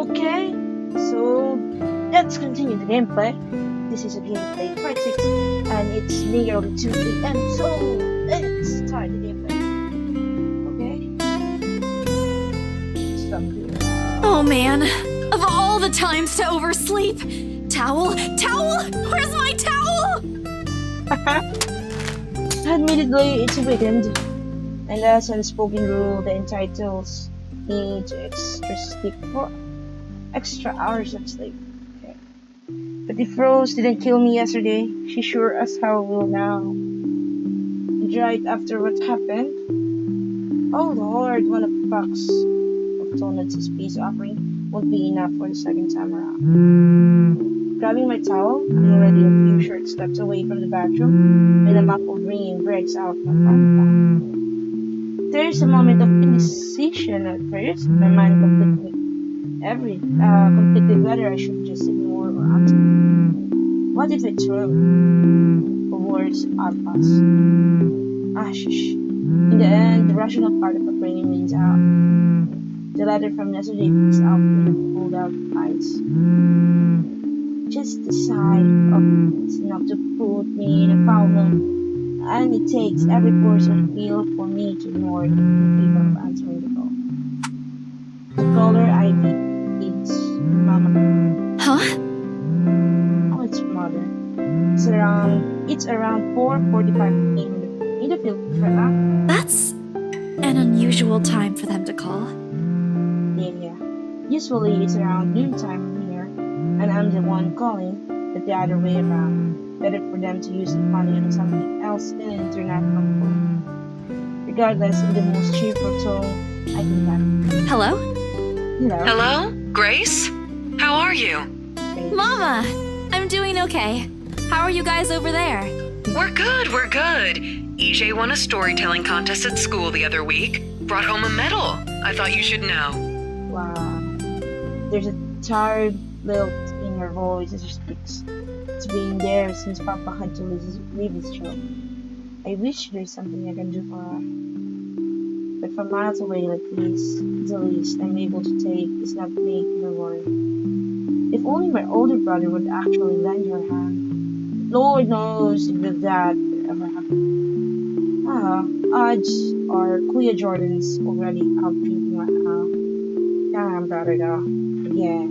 Okay, so let's continue the gameplay. This is a gameplay part 6, and it's nearly 2 p.m. So let's start the gameplay. Okay? Stop here. Oh man, of all the times to oversleep! Towel? Towel? Where's my towel? Admittedly, it's a weekend, and as unspoken rule that entitles me to extra hours of sleep. Okay. But if Rose didn't kill me yesterday, she sure as hell will now. And right after what happened, oh Lord, one of the box of donuts' peace offering won't be enough for the second time around. Grabbing my towel, I'm already a few short steps away from the bathroom when a muffled ringing breaks out my phone. There's a moment of indecision at first, my mind completely whether I should just ignore or answer. What if it's wrong? The words are past. Shush. In the end, the rational part of the brain wins out. The letter from yesterday picks out in pulled out eyes. Just the sight of it's enough to put me in a foul mood, and it takes every force of will for me to ignore it in favor of answering the call. The caller ID is Mama. Huh? Oh, it's Mother. It's around 4:45 p.m. in the Philippines right now. That's an unusual time for them to call. Yeah. Usually it's around noontime here, and I'm the one calling, but the other way around. Better for them to use the money on something else than an international phone. Regardless, in the most cheerful tone I can find. Hello? Hello? Grace? How are you? Mama! I'm doing okay. How are you guys over there? We're good. EJ won a storytelling contest at school the other week. Brought home a medal. I thought you should know. Wow. There's a tired lilt in her voice as she speaks. It's been there since Papa had to leave his job. I wish there's something I can do for her. But from miles away like this, the least I'm able to take is not make her worry. If only my older brother would actually lend her a hand. Lord knows if that would ever happen. Odds are Kuya Jordan's already out drinking right now. Damn brother though. Again.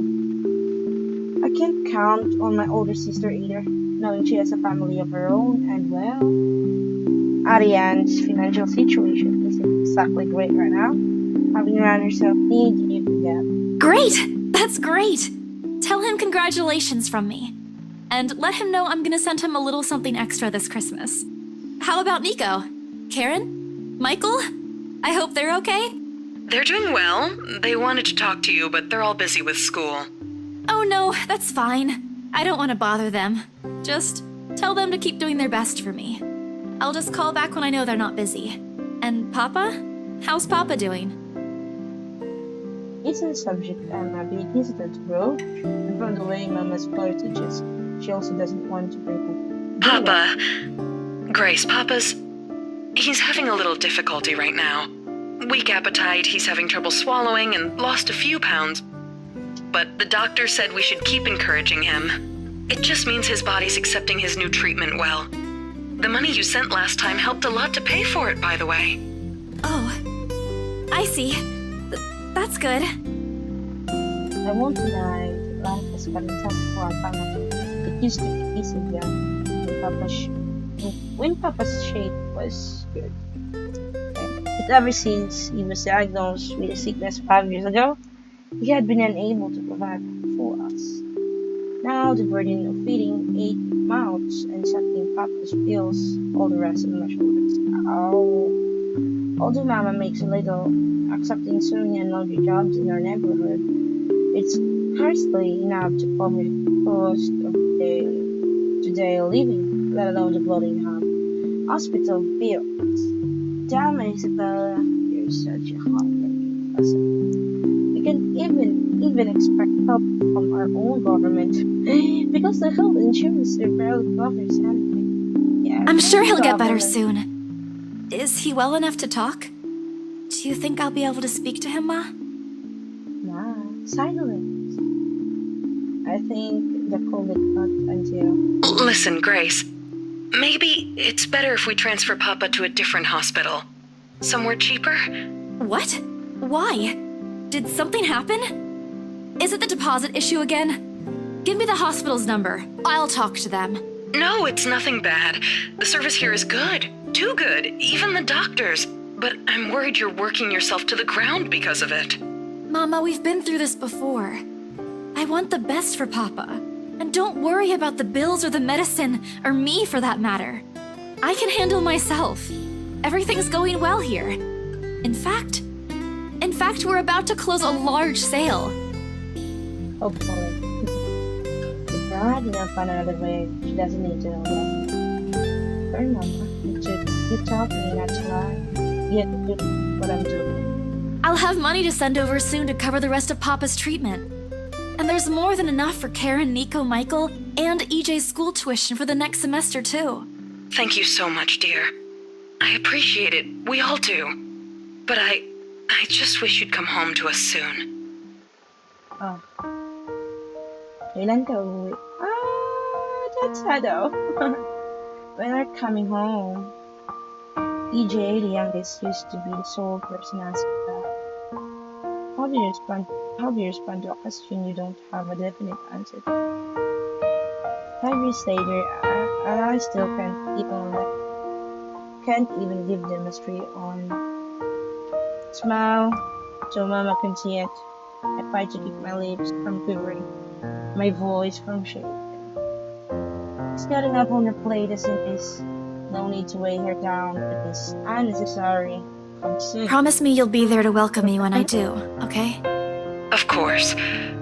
I can't count on my older sister either, knowing she has a family of her own, and well, Ariane's financial situation isn't exactly great right now, having run herself knee-deep in debt. Great! That's great! Tell him congratulations from me. And let him know I'm gonna send him a little something extra this Christmas. How about Nico? Karen? Michael? I hope they're okay? They're doing well. They wanted to talk to you, but they're all busy with school. Oh no, that's fine. I don't want to bother them. Just tell them to keep doing their best for me. I'll just call back when I know they're not busy. And Papa? How's Papa doing? It's a subject I'm a bit hesitant to broach, and from the way Mama's flirtatious, she also doesn't want to bring him. Papa. Grace, he's having a little difficulty right now. Weak appetite, he's having trouble swallowing, and lost a few pounds. But the doctor said we should keep encouraging him. It just means his body's accepting his new treatment well. The money you sent last time helped a lot to pay for it, by the way. Oh, I see. That's good. I won't deny that life has gotten tough for our family. It used to be easy young when Papa's shape was good. But ever since he was diagnosed with a sickness 5 years ago, he had been unable to provide for us. Now the burden of feeding 8 mouths and sucking Papa's pills, all the rest on my shoulders. Although Mama makes a little, accepting sewing and laundry jobs in our neighborhood, it's hardly enough to cover the cost of the daily living, let alone the bloody hospital bills. Damn, Isabella, you're such a heartbreaking person. We can't even expect help from our own government because the health insurance barely covers anything. Yeah, I'm sure he'll get better government. soon. Is he well enough to talk? Do you think I'll be able to speak to him, Ma? Nah, silent. I think the cold is not until. Listen, Grace. Maybe it's better if we transfer Papa to a different hospital. Somewhere cheaper? What? Why? Did something happen? Is it the deposit issue again? Give me the hospital's number. I'll talk to them. No, it's nothing bad. The service here is good. Too good. Even the doctors. But I'm worried you're working yourself to the ground because of it. Mama, we've been through this before. I want the best for Papa. And don't worry about the bills or the medicine, or me for that matter. I can handle myself. Everything's going well here. In fact, we're about to close a large sale. Hopefully. If God will find another way, she doesn't need to know that. Sorry, Mama. You taught me not to lie. Yet to do what I'm doing. I'll have money to send over soon to cover the rest of Papa's treatment. And there's more than enough for Karen, Nico, Michael, and EJ's school tuition for the next semester, too. Thank you so much, dear. I appreciate it. We all do. But I just wish you'd come home to us soon. Oh. Kailan ka uwi? That's sad though. When are coming home? EJ, the youngest, used to be the sole person asking that. How do you respond to a question you don't have a definite answer to? 5 years later, I still can't even give them a straight on. Smile, so Mama can see it. I try to keep my lips from quivering, my voice from shaking. It's got enough on her plate as it is. No need to weigh her down with this unnecessary concern. Promise me you'll be there to welcome me when I do, okay? Of course.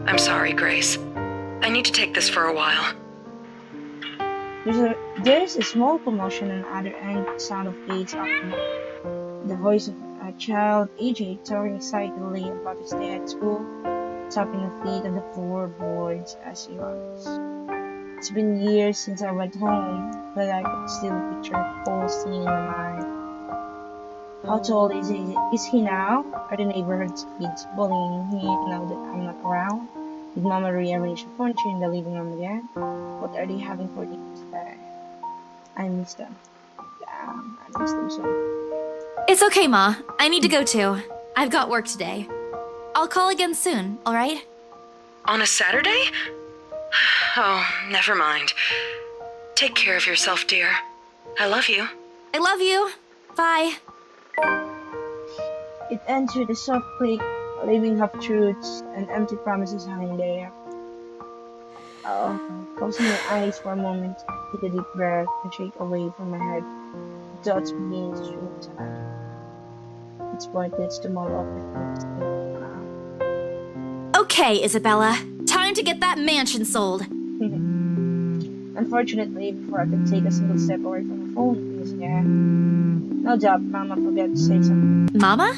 I'm sorry, Grace. I need to take this for a while. There's a small commotion on the other end, the sound of gates opening. The voice of a child, AJ, talking excitedly about his day at school, tapping her feet on the floorboards as he runs. It's been years since I went home, but I can still picture the whole scene in my mind. How tall is he now? Are the neighborhood kids bullying him now that I'm not around? Did Mama rearrange the furniture in the living room again? What are they having for dinner today? I miss them. Yeah, I miss them so. It's okay, Ma. I need to go too. I've got work today. I'll call again soon, alright? On a Saturday? Oh, never mind. Take care of yourself, dear. I love you. I love you. Bye. It ends with a soft click, leaving half-truths and empty promises hanging there. Closing my eyes for a moment, take a deep breath and shake away from my head. The thoughts begin to stream inside. It's pointless to mull over things. Okay, Isabella. Time to get that mansion sold. Unfortunately, before I could take a single step away from the phone, because no doubt Mama forgot to say something. Mama?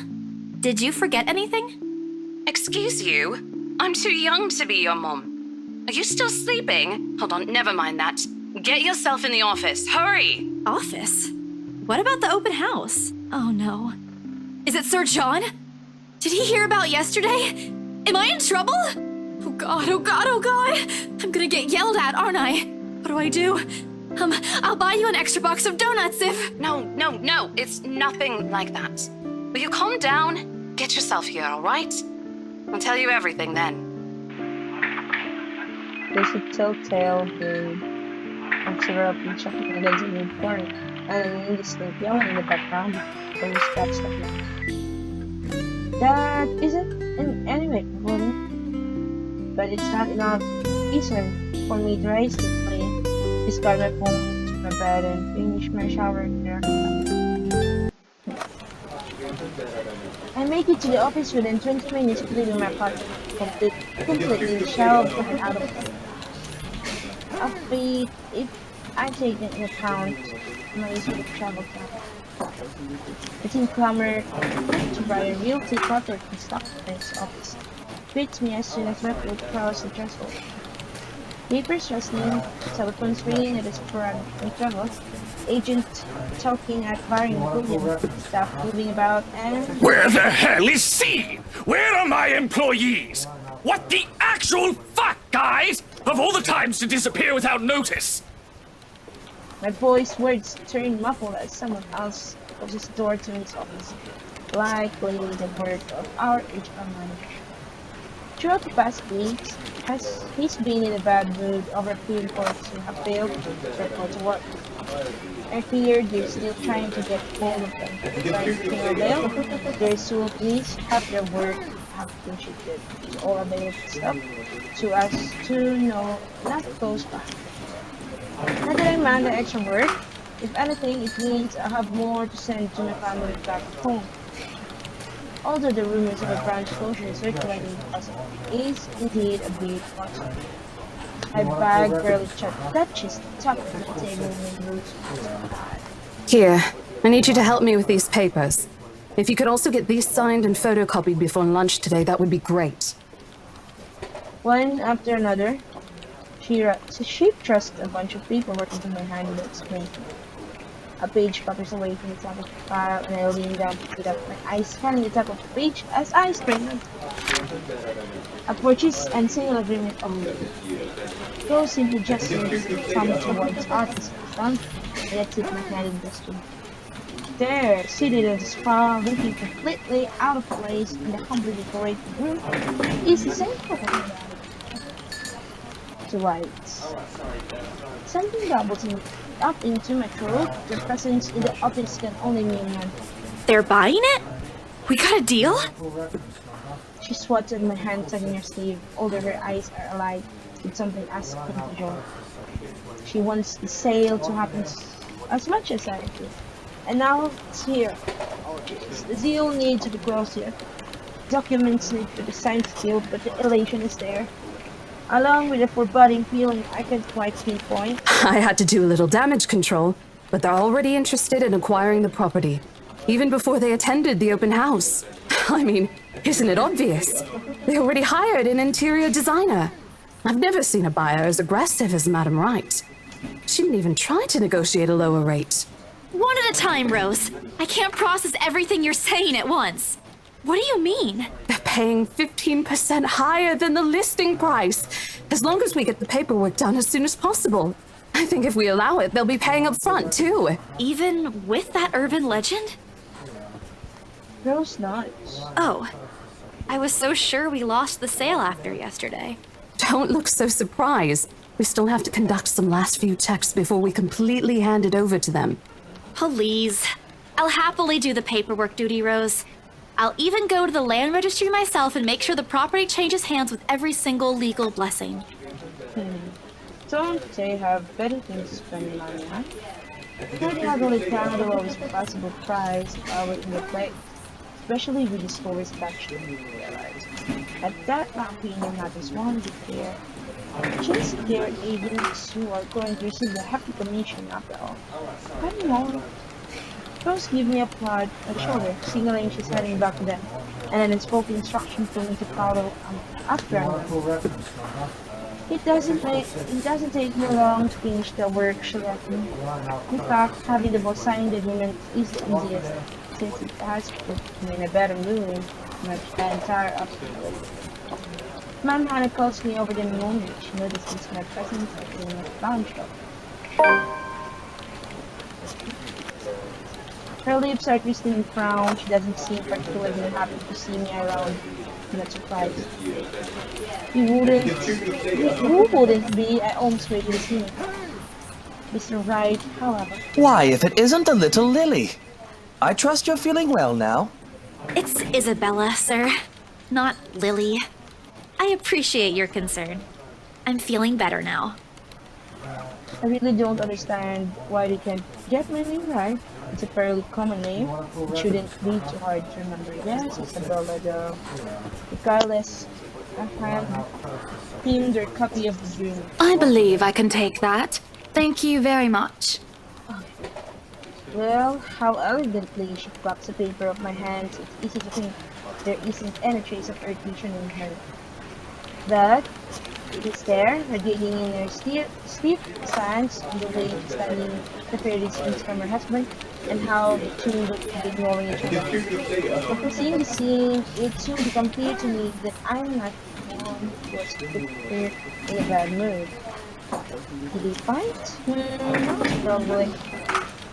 Did you forget anything? Excuse you? I'm too young to be your mom. Are you still sleeping? Hold on, never mind that. Get yourself in the office. Hurry! Office? What about the open house? Oh no. Is it Sir John? Did he hear about yesterday? Am I in trouble? Oh god, oh god, oh god! I'm gonna get yelled at, aren't I? What do? I'll buy you an extra box of donuts if... No, it's nothing like that. Will you calm down? Get yourself here, alright? I'll tell you everything then. There's a telltale game of several people checking against a new porn, and an indistinct yelling in the background always catch the plan. That isn't in any way provoking, but it's not enough reason for me to raise the play, discard my phone to my bed, and finish my shower there. I make it to the office within 20 minutes of leaving my apartment, completely shelved and out of it. Afraid if I take into account my use of travel time. The team clamor to buy a realty cutter from Stockton's office. Greets me as soon as my foot crosses the threshold. Papers rustling, telephones ringing at a sporadic interval, agent talking at varying volume, staff moving about, and... Where the hell is Sean? Where are my employees? What the actual fuck, guys? Of all the times to disappear without notice! My boy's words turned muffled as someone else closes the door to his office, likely the work of our HR manager. Throughout the past weeks, he's been in a bad mood over a few reports who have failed to report to work. I fear they're still trying to get hold of them. Trying to pay bail, their soul police have their work have been shifted to all available stuff to us to know that goes back. Not that I mind the extra work. If anything, it means I have more to send to my family back home. Although the rumors of a branch closure circulating is indeed a bit possible. I bag barely touches the top of the table when Rose Here, I need you to help me with these papers. If you could also get these signed and photocopied before lunch today, that would be great. One after another, she thrust a bunch of paperwork into my hand without explaining. A page putters away from the top of the file, and I lean down to pick it up, my eyes scanning the top of the page as I straighten. A purchase and sale agreement only. Rose simply gestures the thumb towards artist front, and I tip my hand in gesture. There, seated on the spa, looking completely out of place in the humbly decorated room, is the same photo. To lights. Something doubles up into my throat. Their presence in the office can only mean one. They're buying it? We got a deal? She swatted my hand tugging her sleeve, although her eyes are alight with something as contagious. She wants the sale to happen as much as I do. And now it's here. Oh jeez, the deal needs to be closed here. Documents need to be signed still, but the elation is there. Along with a foreboding feeling I can't quite pinpoint. I had to do a little damage control, but they're already interested in acquiring the property, even before they attended the open house. I mean, isn't it obvious? They already hired an interior designer. I've never seen a buyer as aggressive as Madame Wright. She didn't even try to negotiate a lower rate. One at a time, Rose. I can't process everything you're saying at once. What do you mean? They're paying 15% higher than the listing price, as long as we get the paperwork done as soon as possible. I think if we allow it, they'll be paying up front, too. Even with that urban legend? Rose nods. Oh, I was so sure we lost the sale after yesterday. Don't look so surprised. We still have to conduct some last few checks before we completely hand it over to them. Please. I'll happily do the paperwork duty, Rose. I'll even go to the land registry myself and make sure the property changes hands with every single legal blessing. Don't they have better things to spend money on? Can't hardly count the lowest possible price in the plate, especially with the store's batch. At that my opinion matters one bit here. Just their agents who are going to receive a hefty commission after all. I know. Rose give me a prod on the shoulder, signaling she's heading back to them, and an unspoken instruction for me to follow after her. It doesn't take me long to finish the work she left me. In fact, having the boss sign the agreement is the easiest, since it has put me in a better mood than the entire hospital. Ma'am Hannah calls me over the moment she notices my presence in the pawn shop. Her lips are twisting in frown. She doesn't seem particularly happy to see me around. I'm not surprised. Who wouldn't be? I almost waited to see him. Mr. Wright, however. Why, if it isn't the little Lily? I trust you're feeling well now. It's Isabella, sir, not Lily. I appreciate your concern. I'm feeling better now. I really don't understand why they can't get my name right. It's a fairly common name. It shouldn't be too hard to remember. Yes, Isabella, though. Regardless, I have him their copy of the dream. I believe I can take that. Thank you very much. Well, how elegantly she plucks the paper off my hands. It's easy to think there isn't any trace of irritation in her. But it is there, radiating in her stiff stance on the way she's standing the fair distance from her husband, and how the two look at ignoring each other. After seeing the scene, it soon became clear to me that I'm not someone was put here in a bad mood. Did they fight? Not probably.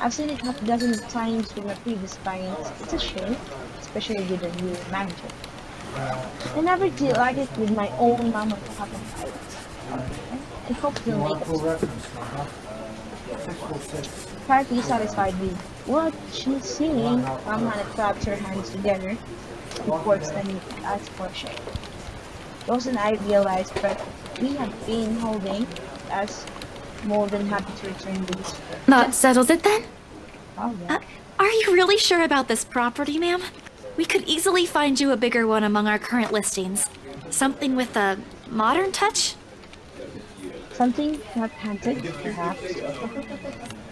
I've seen it half a dozen times with my previous clients. It's a shame, especially with a new manager. I never did like it with my own mom and papa fight. I hope they'll make up. Partly satisfied with what she's seeing, Mama claps her hands together before extending us for a shake. Rose and I realized that we have been holding us more than happy to return these. That settles it then? Oh, yeah. Are you really sure about this property, ma'am? We could easily find you a bigger one among our current listings. Something with a modern touch? Something not haunted, perhaps.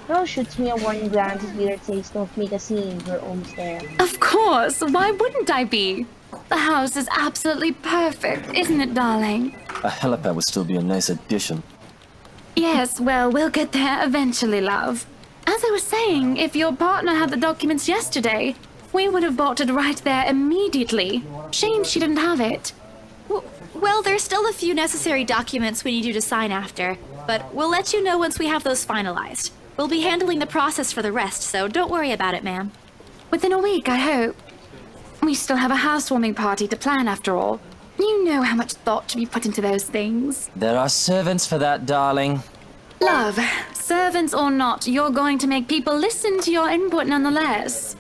Rose shoots me a warning glance as Leader says, "Don't make a scene, we're almost there." Of course, why wouldn't I be? The house is absolutely perfect, isn't it, darling? A helipad would still be a nice addition. Yes, well, we'll get there eventually, love. As I was saying, if your partner had the documents yesterday, we would have bought it right there immediately. Shame she didn't have it. Well, there's still a few necessary documents we need you to sign after, but we'll let you know once we have those finalized. We'll be handling the process for the rest, so don't worry about it, ma'am. Within a week, I hope. We still have a housewarming party to plan, after all. You know how much thought should be put into those things. There are servants for that, darling. Love, servants or not, you're going to make people listen to your input nonetheless.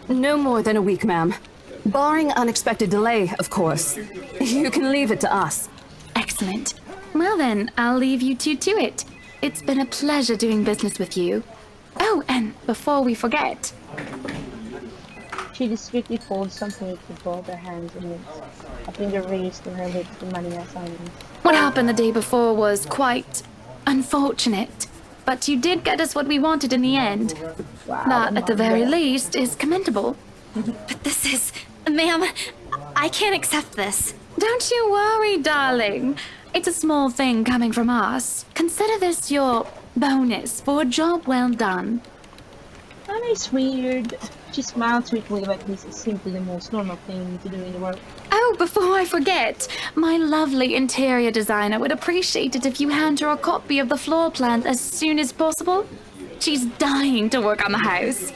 No more than a week, ma'am. Barring unexpected delay, of course. You can leave it to us. Excellent. Well then, I'll leave you two to it. It's been a pleasure doing business with you. Oh, and before we forget... She discreetly folds something with both her hands and lips, a finger raised to her lips demanding a silence. What happened the day before was quite unfortunate. But you did get us what we wanted in the end. Wow, That, at the Mom, very yeah. least, is commendable. But this is... Ma'am, I can't accept this. Don't you worry, darling. It's a small thing coming from us. Consider this your bonus for a job well done. And it's weird. She smiled sweetly, but this is simply the most normal thing to do in the world. Oh, before I forget, my lovely interior designer would appreciate it if you hand her a copy of the floor plan as soon as possible. She's dying to work on the house.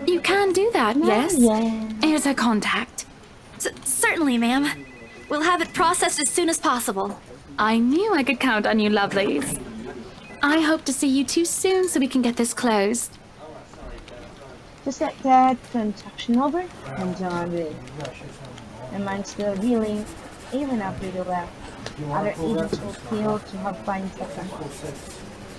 You can do that, yes? Yeah. Here's her contact. Certainly, ma'am. We'll have it processed as soon as possible. I knew I could count on you, lovelies. I hope to see you two soon so we can get this closed. Just like that, transaction over, and done with. My mind's still reeling, even after the laugh. Other agents will feel to have fine second.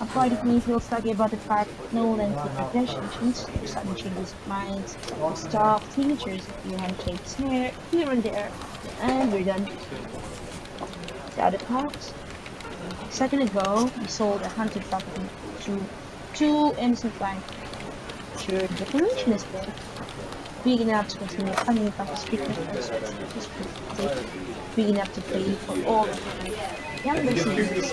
A part of me feels sorry about the fact that no lengthy progressions or sudden changes of minds, stock, signatures, a few handshakes here and there, and we're done. The other part. A second ago, we sold a haunted property to two innocent clients. Sure, the declaration is there. Big enough to continue funding campus treatment and services, big enough to pay for all of the younger citizens.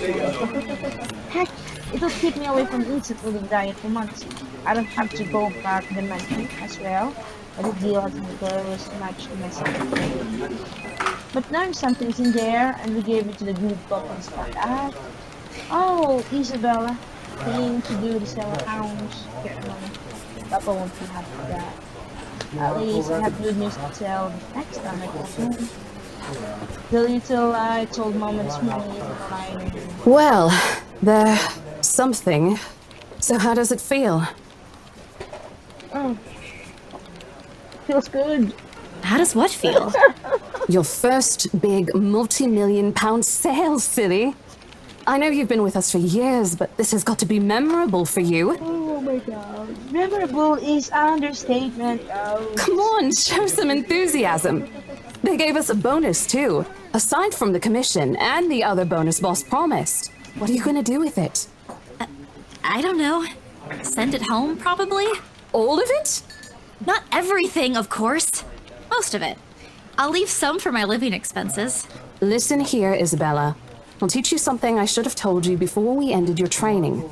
Heck, it'll keep me away from instant living diet for months. I don't have to go back to the mansion as well, but the deal has been close much to myself. But now something's in there, and we gave it to the good couple spot out. Oh, Isabella, came to do the sell hounds. Here, Papa won't be happy with that. At least I have good news to tell next time I come home. The little I told Mama this morning is a lie. Well, there's something. So how does it feel? Oh. Feels good. How does what feel? Your first big multi-million-pound sale, silly. I know you've been with us for years, but this has got to be memorable for you. Oh my god. Memorable is understatement. Oh. Come on, show some enthusiasm. They gave us a bonus, too. Aside from the commission and the other bonus boss promised. What are you gonna do with it? I don't know. Send it home, probably? All of it? Not everything, of course. Most of it. I'll leave some for my living expenses. Listen here, Isabella. I'll teach you something I should have told you before we ended your training.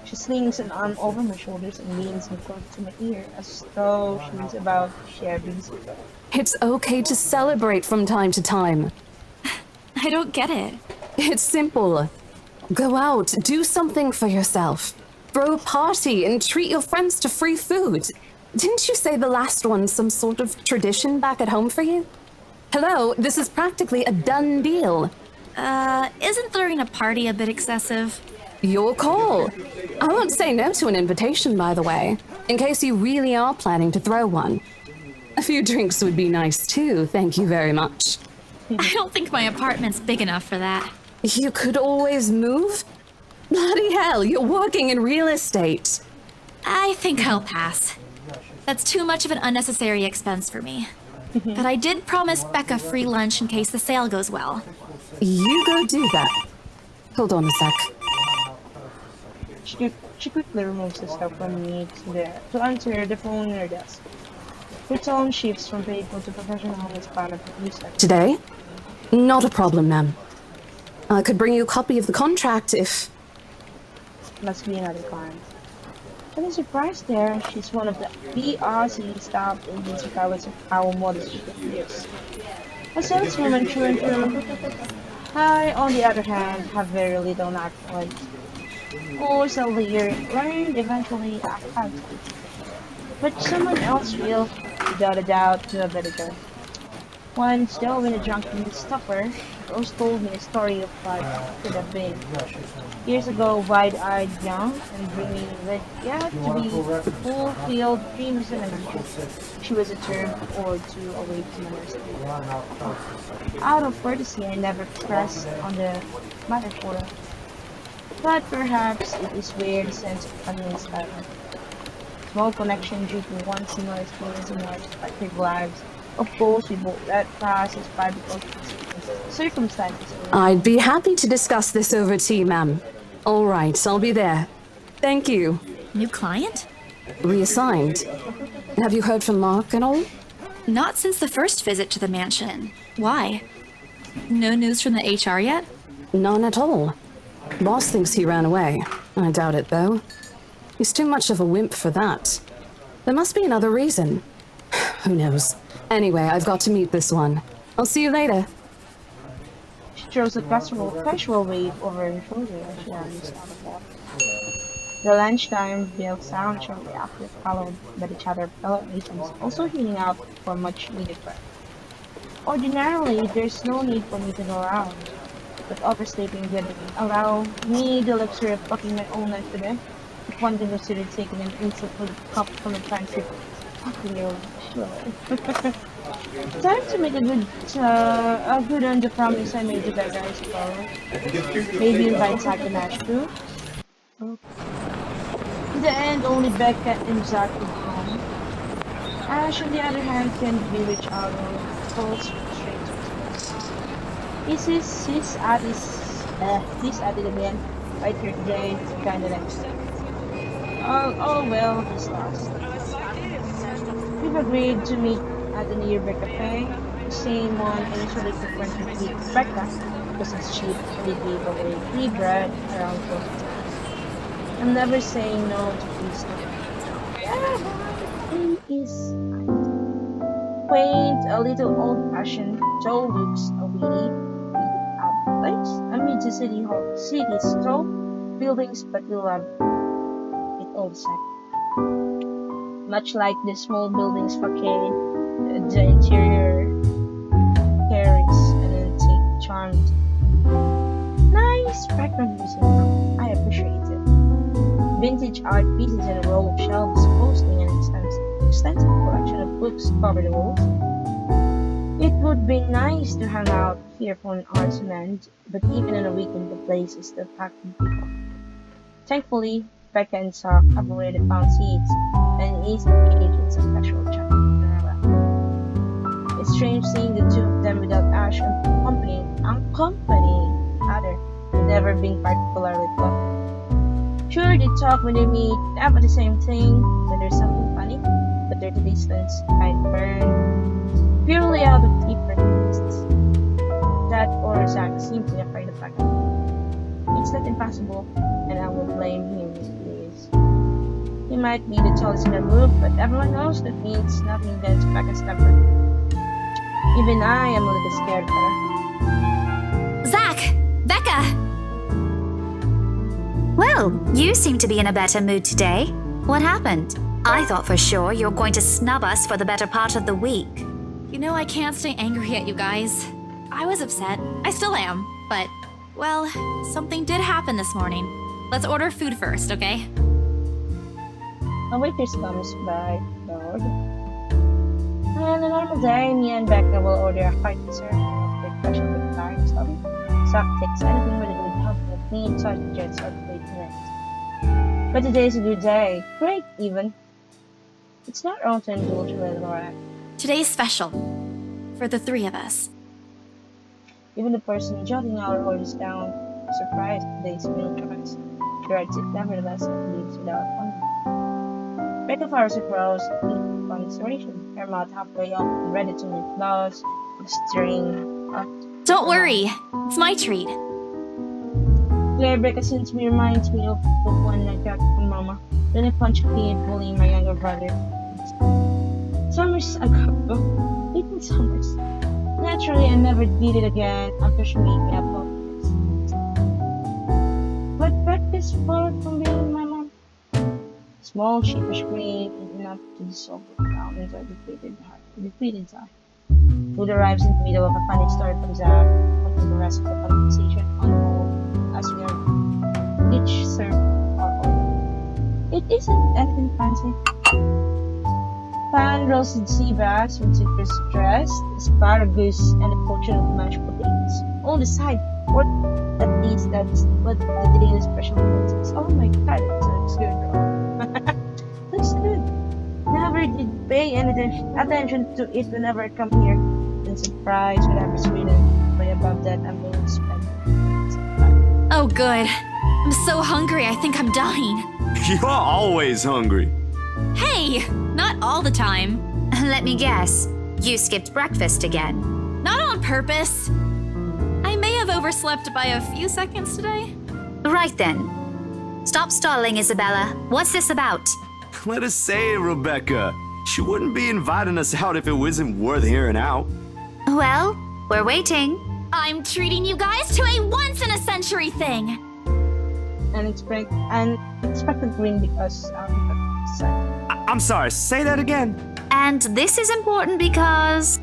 She slings an arm over my shoulders and leans me close to my ear as though she's about to share these with her. It's okay to celebrate from time to time. I don't get it. It's simple. Go out, do something for yourself. Throw a party and treat your friends to free food. Didn't you say the last one's some sort of tradition back at home for you? Hello, this is practically a done deal. Isn't throwing a party a bit excessive? Your call. I won't say no to an invitation, by the way, in case you really are planning to throw one. A few drinks would be nice too, thank you very much. I don't think my apartment's big enough for that. You could always move? Bloody hell, you're working in real estate. I think I'll pass. That's too much of an unnecessary expense for me. But I did promise Becca free lunch in case the sale goes well. You go do that. Hold on a sec. She quickly removes the stuff from me to answer the phone on her desk. Her tone shifts from playful to professional in the span of a few seconds. Today? Not a problem, ma'am. I could bring you a copy of the contract if... Must be another client. What a surprise there. She's one of the BRC staff agents regardless of how modest she appears. A saleswoman through and through. I, on the other hand, have very little knack for it. Of course, I'll learn eventually how to. But someone else will, without a doubt, do a better job. Once, though, in a drunken stuffer, Rose told me a story of what could have been. Years ago, wide-eyed, young, and dreaming that yet to be fulfilled dreams and ambitions. She was a term or two away from nursery. Out of courtesy, I never pressed on the matter for her. But perhaps it is weird sense of family style. Small connection due to one similar experience in our respective lives. Of course, we both let pass as private circumstances. I'd be happy to discuss this over tea, ma'am. All right, I'll be there. Thank you. New client? Reassigned. Have you heard from Mark and all? Not since the first visit to the mansion. Why? No news from the HR yet? None at all. Boss thinks he ran away. I doubt it, though. He's too much of a wimp for that. There must be another reason. Who knows? Anyway, I've got to meet this one. I'll see you later. She throws a casual wave over her shoulder as she runs out of water. The lunchtime bell sound shortly after, followed by the chatter of fellow agents also heating up for much needed rest. Ordinarily, there's no need for me to go around, but oversleeping didn't allow me the luxury of fucking my own life today. If one can consider taking an instant cup from a fancy fucking your Time to make a good on the promise I made to Becca, I suppose. Maybe invite Zach and Ash too. In the end, only Becca and Zach would come. Ash, on the other hand, can be reached out or calls straight to his He's at it again. Right here today, kinda next. Oh well, he's lost. We've agreed to meet at the nearby cafe, the same one initially frequented with Becca because it's cheap and they gave away free bread around Christmas. I'm never saying no to free stuff. He is quaint, a little old-fashioned, Joe looks a witty, out place amid the city's tall buildings, but we love it all the same. Much like the small buildings facade, the interior carries an antique charm. Nice background music. I appreciate it. Vintage art pieces in a row of shelves boasting an extensive collection of books cover the walls. It would be nice to hang out here for an art's event, but even on a weekend the place is still packed with people. Thankfully, Becca and Zach have already found seats and easy engage in some casual chat. It's strange seeing the two of them without Ash accompanying other, never being particularly close. Sure, they talk when they meet, laugh at the same thing when there's something funny, but their distance kind of burn purely out of deeper interests. That or Zach seems to be afraid of Becca. It's not impossible, and I will blame him if he is. He might be the tallest in the group, but everyone knows that means nothing against Becca's temper. Even I am a little scared of her. Becca! Well, you seem to be in a better mood today. What happened? I thought for sure you were going to snub us for the better part of the week. You know I can't stay angry at you guys. I was upset. I still am. But, well, something did happen this morning. Let's order food first, okay? A waitress comes by the order. On a normal day, me and Becca will order a hearty serving of refreshing with thyme stuffing, soft ticks, anything with a good help of meat, sausages, or baked mince. But today's a good day. Great, even. It's not wrong to indulge with Laura. Today's special. For the three of us. Even the person jotting our orders down, surprised at today's meal choice, dreads it nevertheless and leaves without wonder. Becca fires across on inspiration, her mouth halfway up and ready to make applause, stirring up. Don't worry. It's my treat. Claire Becca since me reminds me of the one I got from Mama. Then I punched me bullying my younger brother. Summers ago, 18 summers. Naturally, I never did it again after she made me apologize. But Becca's far from being my mom. Small, sheepish green is enough to dissolve down into a defeated sigh. Food arrives in the middle of a funny story from Zach, until the rest of the conversation unfolds as we are each served our own. It isn't anything fancy. Pan roasted sea bass with citrus dressed, asparagus, and a portion of mashed potatoes. On the side, or at least that's what the daily special food is. Oh my god, it looks good, bro. Looks good. Never did pay any attention to it whenever I come here. And surprised whenever Sweden. Way above that, I'm willing to spend it. Oh, good. I'm so hungry, I think I'm dying. You're always hungry. Hey! Not all the time. Let me guess. You skipped breakfast again. Not on purpose. I may have overslept by a few seconds today. Right then. Stop stalling, Isabella. What's this about? Let us say it, Rebecca. She wouldn't be inviting us out if it wasn't worth hearing out. Well, we're waiting. I'm treating you guys to a once-in-a-century thing. Unexpected green because I'm sorry, say that again. And this is important because...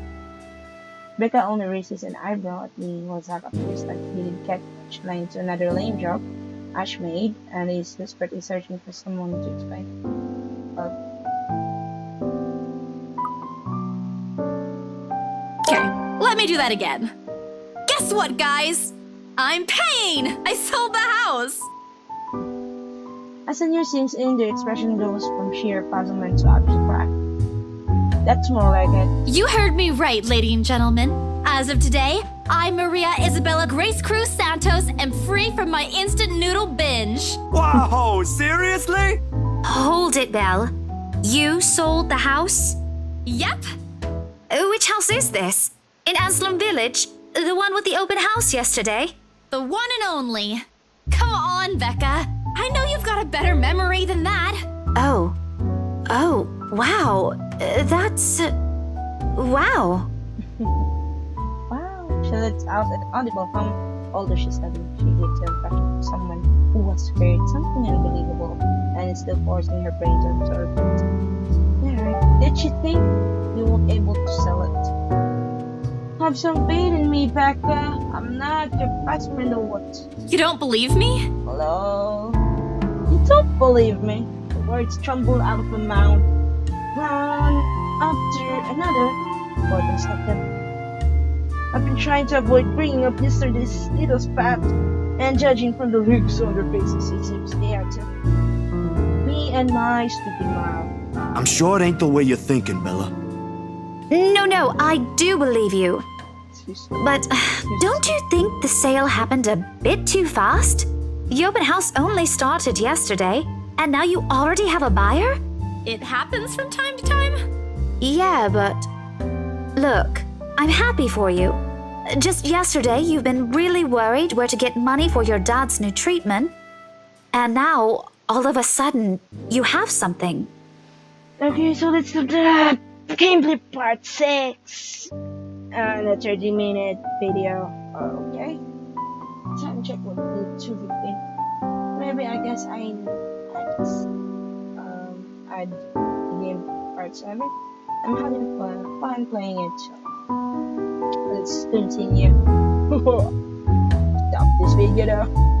Becca only raises an eyebrow at me while Zach appears like he did catch line to another lame joke Ash made and is desperately searching for someone to explain. Okay, let me do that again. Guess what, guys? I'm paying! I sold the house! As the news sinks in, the expression goes from sheer puzzlement to utter surprise. That's more like it. You heard me right, ladies and gentlemen. As of today, I'm Maria Isabella Grace Cruz Santos and free from my instant noodle binge. Wow, seriously? Hold it, Belle. You sold the house? Yep. Which house is this? In Anselm Village? The one with the open house yesterday? The one and only. Come on, Becca. I know you've got a better memory than that. Oh, wow. That's... wow. Wow, she lets out an audible hum. Although she studied, she gives the impression of someone who has heard something unbelievable and is still forcing her brain to absorb it. Yeah, right. Did she think we won't be able to sell it? Have some faith in me, Becca. I'm not your best friend or what? You don't believe me? Hello? You don't believe me? The words tumble out of my mouth, one after another, before they stop them. I've been trying to avoid bringing up yesterday's little spat, and judging from the looks on their faces, it seems they are too. Me and my stupid mouth. I'm sure it ain't the way you're thinking, Bella. No, I do believe you. But don't you think the sale happened a bit too fast? The open house only started yesterday, and now you already have a buyer? It happens from time to time. Yeah, but... Look, I'm happy for you. Just yesterday, you've been really worried where to get money for your dad's new treatment. And now, all of a sudden, you have something. Okay, so let's do the gameplay part 6. And a 30-minute video. Okay. time check would be 2:15. Maybe I guess I'd game part 7. I'm having fun playing it, so let's continue. Stop this video though.